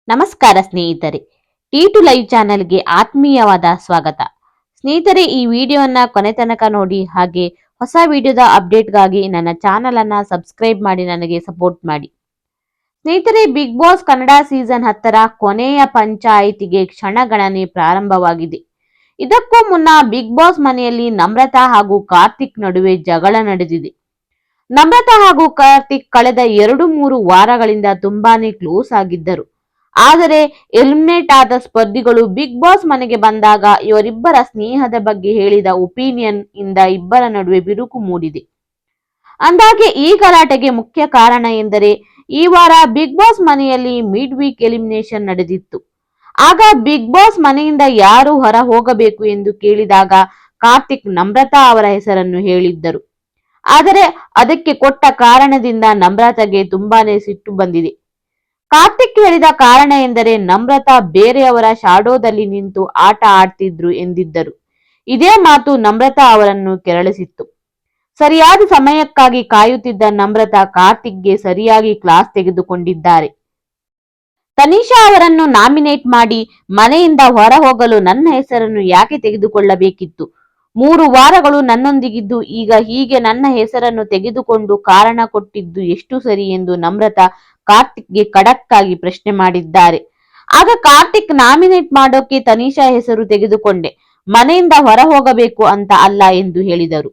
ನಮಸ್ಕಾರ ಸ್ನೇಹಿತರೆ, T two live ಚಾನೆಲ್ಗೆ ಆತ್ಮೀಯವಾದ ಸ್ವಾಗತ. ಸ್ನೇಹಿತರೆ, ಈ ವಿಡಿಯೋನ ಕೊನೆ ತನಕ ನೋಡಿ, ಹಾಗೆ ಹೊಸ ವಿಡಿಯೋದ ಅಪ್ಡೇಟ್ಗಾಗಿ ನನ್ನ ಚಾನೆಲ್ ಅನ್ನ ಸಬ್ಸ್ಕ್ರೈಬ್ ಮಾಡಿ ನನಗೆ ಸಪೋರ್ಟ್ ಮಾಡಿ. ಸ್ನೇಹಿತರೆ, ಬಿಗ್ ಬಾಸ್ ಕನ್ನಡ ಸೀಸನ್ 10ರ ಕೊನೆಯ ಪಂಚಾಯಿತಿಗೆ ಕ್ಷಣಗಣನೆ ಪ್ರಾರಂಭವಾಗಿದೆ. ಇದಕ್ಕೂ ಮುನ್ನ ಬಿಗ್ ಬಾಸ್ ಮನೆಯಲ್ಲಿ ನಮ್ರತಾ ಹಾಗೂ ಕಾರ್ತಿಕ್ ನಡುವೆ ಜಗಳ ನಡೆದಿದೆ. ನಮ್ರತಾ ಹಾಗೂ ಕಾರ್ತಿಕ್ ಕಳೆದ 2-3 ವಾರಗಳಿಂದ ತುಂಬಾನೇ ಕ್ಲೋಸ್ ಆಗಿದ್ದರು. ಆದರೆ ಎಲಿಮಿನೇಟ್ ಆದ ಸ್ಪರ್ಧಿಗಳು ಬಿಗ್ ಬಾಸ್ ಮನೆಗೆ ಬಂದಾಗ ಇವರಿಬ್ಬರ ಸ್ನೇಹದ ಬಗ್ಗೆ ಹೇಳಿದ ಒಪಿನಿಯನ್ ಇಂದ ಇಬ್ಬರ ನಡುವೆ ಬಿರುಕು ಮೂಡಿದೆ. ಅಂದಾಗೆ ಈ ಗಲಾಟೆಗೆ ಮುಖ್ಯ ಕಾರಣ ಎಂದರೆ, ಈ ವಾರ ಬಿಗ್ ಬಾಸ್ ಮನೆಯಲ್ಲಿ ಮಿಡ್ ವೀಕ್ ಎಲಿಮಿನೇಷನ್ ನಡೆದಿತ್ತು. ಆಗ ಬಿಗ್ ಬಾಸ್ ಮನೆಯಿಂದ ಯಾರು ಹೊರ ಹೋಗಬೇಕು ಎಂದು ಕೇಳಿದಾಗ ಕಾರ್ತಿಕ್ ನಮ್ರತಾ ಅವರ ಹೆಸರನ್ನು ಹೇಳಿದ್ದರು. ಆದರೆ ಅದಕ್ಕೆ ಕೊಟ್ಟ ಕಾರಣದಿಂದ ನಮ್ರತಾಗೆ ತುಂಬಾನೇ ಸಿಟ್ಟು ಬಂದಿದೆ. ಕಾರ್ತಿಕ್ ಹೇಳಿದ ಕಾರಣ ಎಂದರೆ ನಮ್ರತಾ ಬೇರೆಯವರ ಶಾಡೋದಲ್ಲಿ ನಿಂತು ಆಟ ಆಡ್ತಿದ್ರು ಎಂದಿದ್ದರು. ಇದೇ ಮಾತು ನಮ್ರತಾ ಅವರನ್ನು ಕೆರಳಿಸಿತ್ತು. ಸರಿಯಾದ ಸಮಯಕ್ಕಾಗಿ ಕಾಯುತ್ತಿದ್ದ ನಮ್ರತಾ ಕಾರ್ತಿಕ್ಗೆ ಸರಿಯಾಗಿ ಕ್ಲಾಸ್ ತೆಗೆದುಕೊಂಡಿದ್ದಾರೆ. ತನಿಷಾ ಅವರನ್ನು ನಾಮಿನೇಟ್ ಮಾಡಿ ಮನೆಯಿಂದ ಹೊರ ಹೋಗಲು ನನ್ನ ಹೆಸರನ್ನು ಯಾಕೆ ತೆಗೆದುಕೊಳ್ಳಬೇಕಿತ್ತು? 3 ವಾರಗಳು ನನ್ನೊಂದಿಗಿದ್ದು ಈಗ ಹೀಗೆ ನನ್ನ ಹೆಸರನ್ನು ತೆಗೆದುಕೊಂಡು ಕಾರಣ ಕೊಟ್ಟಿದ್ದು ಎಷ್ಟು ಸರಿ ಎಂದು ನಮ್ರತಾ ಕಾರ್ತಿಕ್ಗೆ ಖಡಕ್ ಆಗಿ ಪ್ರಶ್ನೆ ಮಾಡಿದ್ದಾರೆ. ಆಗ ಕಾರ್ತಿಕ್, ನಾಮಿನೇಟ್ ಮಾಡೋಕೆ ತನಿಷಾ ಹೆಸರು ತೆಗೆದುಕೊಂಡೆ, ಮನೆಯಿಂದ ಹೊರ ಹೋಗಬೇಕು ಅಂತ ಅಲ್ಲ ಎಂದು ಹೇಳಿದರು.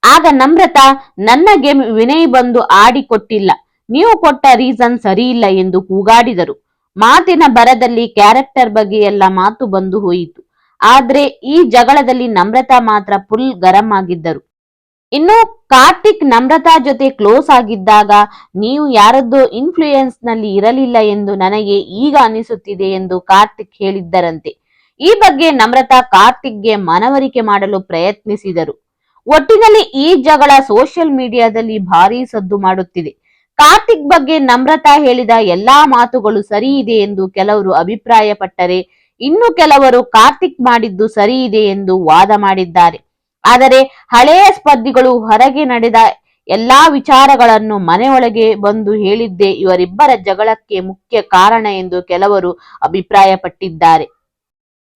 ಆಗ ನಮ್ರತಾ, ನನ್ನ ಗೇಮ್ ವಿನಯ್ ಬಂದು ಆಡಿ ಕೊಟ್ಟಿಲ್ಲ, ನೀವು ಕೊಟ್ಟ ರೀಸನ್ ಸರಿ ಇಲ್ಲ ಎಂದು ಕೂಗಾಡಿದರು. ಮಾತಿನ ಬರದಲ್ಲಿ ಕ್ಯಾರೆಕ್ಟರ್ ಬಗ್ಗೆ ಎಲ್ಲ ಮಾತು ಬಂದು ಹೋಯಿತು. ಆದ್ರೆ ಈ ಜಗಳದಲ್ಲಿ ನಮ್ರತಾ ಮಾತ್ರ ಫುಲ್ ಗರಂ ಆಗಿದ್ದರು. ಇನ್ನು ಕಾರ್ತಿಕ್ ನಮ್ರತಾ ಜೊತೆ ಕ್ಲೋಸ್ ಆಗಿದ್ದಾಗ ನೀವು ಯಾರದ್ದೋ ಇನ್ಫ್ಲೂಯೆನ್ಸ್ ನಲ್ಲಿ ಇರಲಿಲ್ಲ ಎಂದು ನನಗೆ ಈಗ ಅನಿಸುತ್ತಿದೆ ಎಂದು ಕಾರ್ತಿಕ್ ಹೇಳಿದ್ದರಂತೆ. ಈ ಬಗ್ಗೆ ನಮ್ರತಾ ಕಾರ್ತಿಕ್ಗೆ ಮನವರಿಕೆ ಮಾಡಲು ಪ್ರಯತ್ನಿಸಿದರು. ಒಟ್ಟಿನಲ್ಲಿ ಈ ಜಗಳ ಸೋಷಿಯಲ್ ಮೀಡಿಯಾದಲ್ಲಿ ಭಾರೀ ಸದ್ದು ಮಾಡುತ್ತಿದೆ. ಕಾರ್ತಿಕ್ ಬಗ್ಗೆ ನಮ್ರತಾ ಹೇಳಿದ ಎಲ್ಲಾ ಮಾತುಗಳು ಸರಿ ಇದೆ ಎಂದು ಕೆಲವರು ಅಭಿಪ್ರಾಯಪಟ್ಟರೆ, ಇನ್ನು ಕೆಲವರು ಕಾರ್ತಿಕ್ ಮಾಡಿದ್ದು ಸರಿ ಇದೆ ಎಂದು ವಾದ ಮಾಡಿದ್ದಾರೆ. ಆದರೆ ಹಳೆಯ ಸ್ಪರ್ಧಿಗಳು ಹೊರಗೆ ನಡೆದ ಎಲ್ಲಾ ವಿಚಾರಗಳನ್ನು ಮನೆಯೊಳಗೆ ಬಂದು ಹೇಳಿದ್ದೇ ಇವರಿಬ್ಬರ ಜಗಳಕ್ಕೆ ಮುಖ್ಯ ಕಾರಣ ಎಂದು ಕೆಲವರು ಅಭಿಪ್ರಾಯಪಟ್ಟಿದ್ದಾರೆ.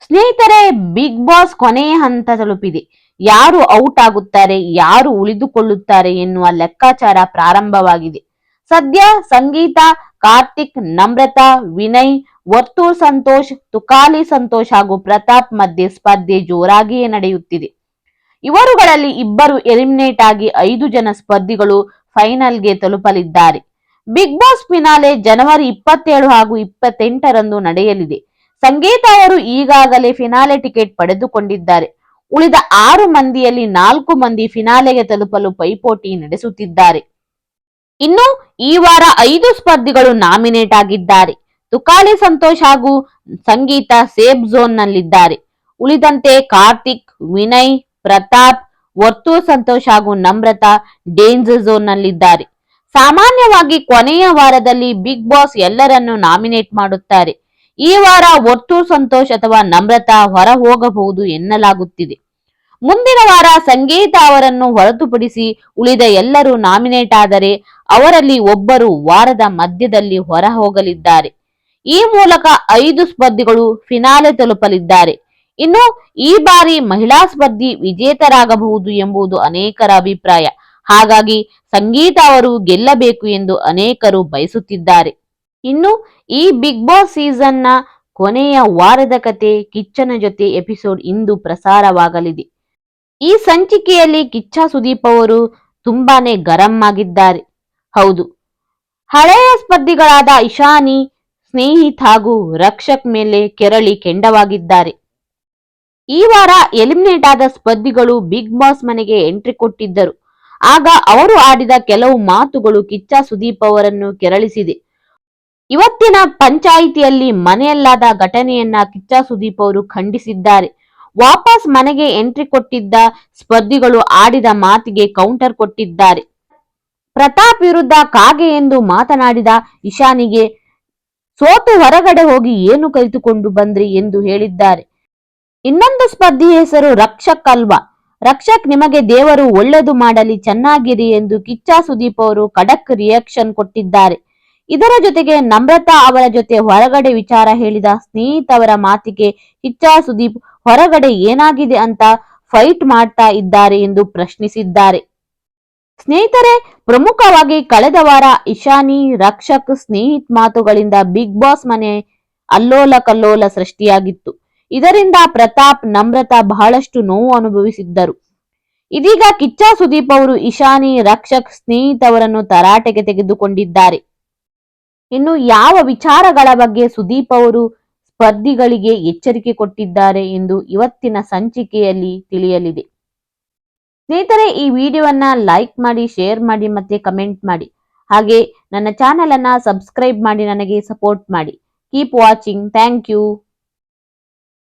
ಸ್ನೇಹಿತರೆ, ಬಿಗ್ ಬಾಸ್ ಕೊನೆಯ ಹಂತ ತಲುಪಿದೆ. ಯಾರು ಔಟ್ ಆಗುತ್ತಾರೆ, ಯಾರು ಉಳಿದುಕೊಳ್ಳುತ್ತಾರೆ ಎನ್ನುವ ಲೆಕ್ಕಾಚಾರ ಪ್ರಾರಂಭವಾಗಿದೆ. ಸದ್ಯ ಸಂಗೀತ, ಕಾರ್ತಿಕ್, ನಮ್ರತಾ, ವಿನಯ್, ವರ್ತೂರ್ ಸಂತೋಷ್, ತುಕಾಲಿ ಸಂತೋಷ್ ಹಾಗೂ ಪ್ರತಾಪ್ ಮಧ್ಯೆ ಸ್ಪರ್ಧೆ ಜೋರಾಗಿಯೇ ನಡೆಯುತ್ತಿದೆ. ಇವರುಗಳಲ್ಲಿ ಇಬ್ಬರು ಎಲಿಮಿನೇಟ್ ಆಗಿ 5 ಜನ ಸ್ಪರ್ಧಿಗಳು ಫೈನಲ್ಗೆ ತಲುಪಲಿದ್ದಾರೆ. ಬಿಗ್ ಬಾಸ್ ಫಿನಾಲೆ ಜನವರಿ 27 ಹಾಗೂ 28ರಂದು ನಡೆಯಲಿದೆ. ಸಂಗೀತ ಅವರು ಈಗಾಗಲೇ ಫಿನಾಲೆ ಟಿಕೆಟ್ ಪಡೆದುಕೊಂಡಿದ್ದಾರೆ. ಉಳಿದ 6 ಮಂದಿಯಲ್ಲಿ 4 ಮಂದಿ ಫಿನಾಲೆಗೆ ತಲುಪಲು ಪೈಪೋಟಿ ನಡೆಸುತ್ತಿದ್ದಾರೆ. ಇನ್ನು ಈ ವಾರ 5 ಸ್ಪರ್ಧಿಗಳು ನಾಮಿನೇಟ್ ಆಗಿದ್ದಾರೆ. ತುಕಾಲಿ ಸಂತೋಷ್ ಹಾಗೂ ಸಂಗೀತ ಸೇಫ್ ಝೋನ್ ನಲ್ಲಿದ್ದಾರೆ. ಉಳಿದಂತೆ ಕಾರ್ತಿಕ್, ವಿನಯ್, ಪ್ರತಾಪ್, ವರ್ತೂರ್ ಸಂತೋಷ್ ಹಾಗೂ ನಮ್ರತಾ ಡೇಂಜರ್ ಝೋನ್ ನಲ್ಲಿದ್ದಾರೆ. ಸಾಮಾನ್ಯವಾಗಿ ಕೊನೆಯ ವಾರದಲ್ಲಿ ಬಿಗ್ ಬಾಸ್ ಎಲ್ಲರನ್ನು ನಾಮಿನೇಟ್ ಮಾಡುತ್ತಾರೆ. ಈ ವಾರ ವರ್ತೂರ್ ಸಂತೋಷ್ ಅಥವಾ ನಮ್ರತಾ ಹೊರ ಹೋಗಬಹುದು ಎನ್ನಲಾಗುತ್ತಿದೆ. ಮುಂದಿನ ವಾರ ಸಂಗೀತ ಅವರನ್ನು ಹೊರತುಪಡಿಸಿ ಉಳಿದ ಎಲ್ಲರೂ ನಾಮಿನೇಟ್ ಆದರೆ ಅವರಲ್ಲಿ ಒಬ್ಬರು ವಾರದ ಮಧ್ಯದಲ್ಲಿ ಹೊರ ಹೋಗಲಿದ್ದಾರೆ. ಈ ಮೂಲಕ 5 ಸ್ಪರ್ಧಿಗಳು ಫಿನಾಲೆ ತಲುಪಲಿದ್ದಾರೆ. ಇನ್ನು ಈ ಬಾರಿ ಮಹಿಳಾ ಸ್ಪರ್ಧಿ ವಿಜೇತರಾಗಬಹುದು ಎಂಬುದು ಅನೇಕರ ಅಭಿಪ್ರಾಯ. ಹಾಗಾಗಿ ಸಂಗೀತ ಅವರು ಗೆಲ್ಲಬೇಕು ಎಂದು ಅನೇಕರು ಬಯಸುತ್ತಿದ್ದಾರೆ. ಇನ್ನು ಈ ಬಿಗ್ ಬಾಸ್ ಸೀಸನ್ನ ಕೊನೆಯ ವಾರದ ಕತೆ ಕಿಚ್ಚನ ಜೊತೆ ಎಪಿಸೋಡ್ ಇಂದು ಪ್ರಸಾರವಾಗಲಿದೆ. ಈ ಸಂಚಿಕೆಯಲ್ಲಿ ಕಿಚ್ಚ ಸುದೀಪ್ ಅವರು ತುಂಬಾನೇ ಗರಂ ಆಗಿದ್ದಾರೆ. ಹೌದು, ಹಳೆಯ ಸ್ಪರ್ಧಿಗಳಾದ ಇಶಾನಿ, ಸ್ನೇಹಿತ್ ಹಾಗೂ ರಕ್ಷಕ್ ಮೇಲೆ ಕೆರಳಿ ಕೆಂಡವಾಗಿದ್ದಾರೆ. ಈ ವಾರ ಎಲಿಮಿನೇಟ್ ಆದ ಸ್ಪರ್ಧಿಗಳು ಬಿಗ್ ಬಾಸ್ ಮನೆಗೆ ಎಂಟ್ರಿ ಕೊಟ್ಟಿದ್ದರು. ಆಗ ಅವರು ಆಡಿದ ಕೆಲವು ಮಾತುಗಳು ಕಿಚ್ಚ ಸುದೀಪ್ ಅವರನ್ನು ಕೆರಳಿಸಿದೆ. ಇವತ್ತಿನ ಪಂಚಾಯಿತಿಯಲ್ಲಿ ಮನೆಯಲ್ಲಾದ ಘಟನೆಯನ್ನ ಕಿಚ್ಚ ಸುದೀಪ್ ಅವರು ಖಂಡಿಸಿದ್ದಾರೆ. ವಾಪಸ್ ಮನೆಗೆ ಎಂಟ್ರಿ ಕೊಟ್ಟಿದ್ದ ಸ್ಪರ್ಧಿಗಳು ಆಡಿದ ಮಾತಿಗೆ ಕೌಂಟರ್ ಕೊಟ್ಟಿದ್ದಾರೆ. ಪ್ರತಾಪ್ ವಿರುದ್ಧ ಕಾಗೆ ಎಂದು ಮಾತನಾಡಿದ ಇಶಾನಿಗೆ ಸೋತು ಹೊರಗಡೆ ಹೋಗಿ ಏನು ಕಲಿತುಕೊಂಡು ಬಂದ್ರಿ ಎಂದು ಹೇಳಿದ್ದಾರೆ. ಇನ್ನೊಂದು ಸ್ಪರ್ಧಿ ಹೆಸರು ರಕ್ಷಕ್ ಅಲ್ವಾ, ರಕ್ಷಕ್ ನಿಮಗೆ ದೇವರು ಒಳ್ಳೆದು ಮಾಡಲಿ, ಚೆನ್ನಾಗಿರಿ ಎಂದು ಕಿಚ್ಚ ಸುದೀಪ್ ಅವರು ಖಡಕ್ ರಿಯಾಕ್ಷನ್ ಕೊಟ್ಟಿದ್ದಾರೆ. ಇದರ ಜೊತೆಗೆ ನಮ್ರತಾ ಅವರ ಜೊತೆ ಹೊರಗಡೆ ವಿಚಾರ ಹೇಳಿದ ಸ್ನೇಹಿತ್ ಅವರ ಮಾತಿಗೆ ಕಿಚ್ಚ ಸುದೀಪ್ ಹೊರಗಡೆ ಏನಾಗಿದೆ ಅಂತ ಫೈಟ್ ಮಾಡ್ತಾ ಇದ್ದಾರೆ ಎಂದು ಪ್ರಶ್ನಿಸಿದ್ದಾರೆ. ಸ್ನೇಹಿತರೆ, ಪ್ರಮುಖವಾಗಿ ಕಳೆದ ವಾರ ಇಶಾನಿ ರಕ್ಷಕ್ ಸ್ನೇಹಿತ್ ಮಾತುಗಳಿಂದ ಬಿಗ್ ಬಾಸ್ ಮನೆ ಅಲ್ಲೋಲ ಕಲ್ಲೋಲ ಸೃಷ್ಟಿಯಾಗಿತ್ತು. ಇದರಿಂದ ಪ್ರತಾಪ್, ನಮ್ರತಾ ಬಹಳಷ್ಟು ನೋವು ಅನುಭವಿಸಿದ್ದರು. ಇದೀಗ ಕಿಚ್ಚ ಸುದೀಪ್ ಅವರು ಇಶಾನಿ ರಕ್ಷಕ್ ಸ್ನೇಹಿತ್ ಅವರನ್ನು ತರಾಟೆಗೆ ತೆಗೆದುಕೊಂಡಿದ್ದಾರೆ. ಇನ್ನು ಯಾವ ವಿಚಾರಗಳ ಬಗ್ಗೆ ಸುದೀಪ್ ಅವರು ಸ್ಪರ್ಧಿಗಳಿಗೆ ಎಚ್ಚರಿಕೆ ಕೊಟ್ಟಿದ್ದಾರೆ ಎಂದು ಇವತ್ತಿನ ಸಂಚಿಕೆಯಲ್ಲಿ ತಿಳಿಯಲಿದೆ. ಸ್ನೇಹಿತರೆ, ಈ ವಿಡಿಯೋವನ್ನ ಲೈಕ್ ಮಾಡಿ, ಶೇರ್ ಮಾಡಿ ಮತ್ತೆ ಕಮೆಂಟ್ ಮಾಡಿ. ಹಾಗೆ ನನ್ನ ಚಾನೆಲ್ ಅನ್ನ ಸಬ್ಸ್ಕ್ರೈಬ್ ಮಾಡಿ ನನಗೆ ಸಪೋರ್ಟ್ ಮಾಡಿ. Keep watching. Thank you.